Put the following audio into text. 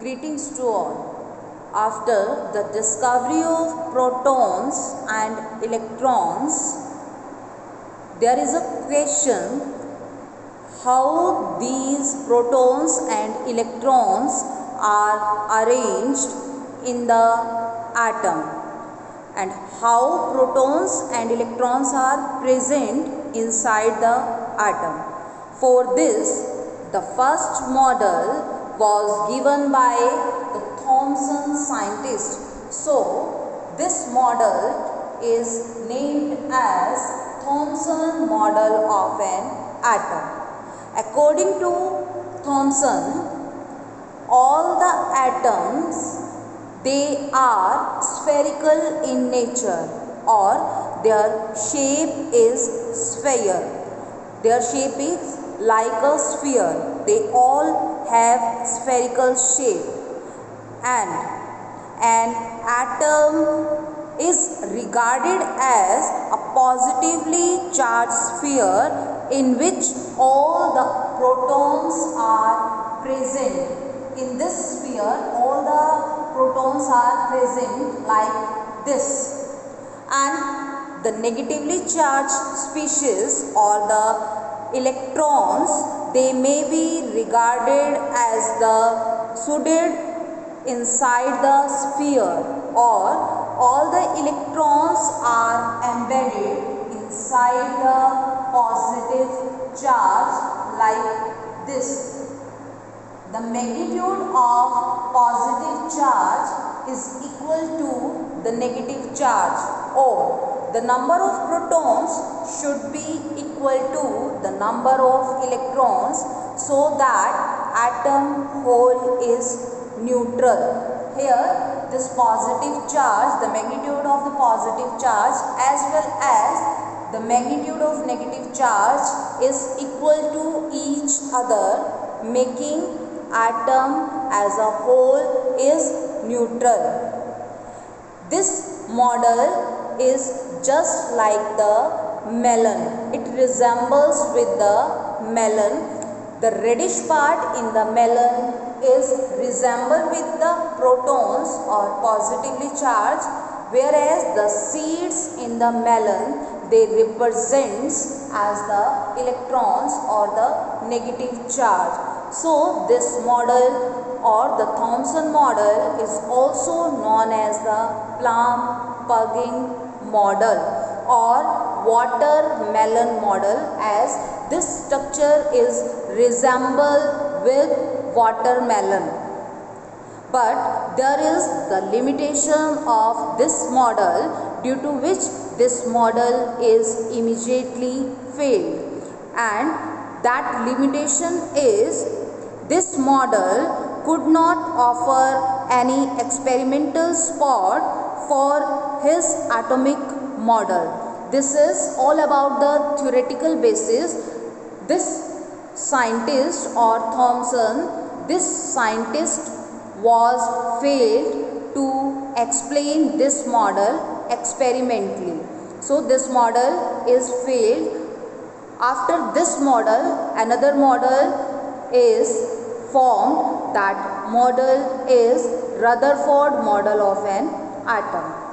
Greetings to all. After the discovery of protons and electrons, there is a question how these protons and electrons are arranged in the atom and how protons and electrons are present inside the atom. For this, the first model was given by the Thomson scientist. So, this model is named as Thomson model of an atom. According to Thomson, all the atoms, they are spherical in nature or their shape is sphere. Their shape is like a sphere. They all have spherical shape, and an atom is regarded as a positively charged sphere in which all the protons are present. In this sphere, all the protons are present like this, and the negatively charged species or the electrons, they may be regarded as the surrounded inside the sphere, or all the electrons are embedded inside the positive charge like this. The magnitude of positive charge is equal to the negative charge, or the number of protons should be equal to the number of electrons, so that atom whole is neutral. Here, this positive charge, the magnitude of the positive charge as well as the magnitude of negative charge is equal to each other, making atom as a whole is neutral. This model is just like the melon. It resembles with the melon. The reddish part in the melon is resemble with the protons or positively charged, whereas the seeds in the melon, they represents as the electrons or the negative charge. So this model or the Thomson model is also known as the plum pudding model or watermelon model, as this structure is resemble with watermelon. But there is the limitation of this model, due to which this model is immediately failed, and that limitation is this model could not offer any experimental support for his atomic model. This is all about the theoretical basis. This scientist or Thomson, this scientist was failed to explain this model experimentally. So this model is failed. After this model, another model is formed. That model is Rutherford model of an atom.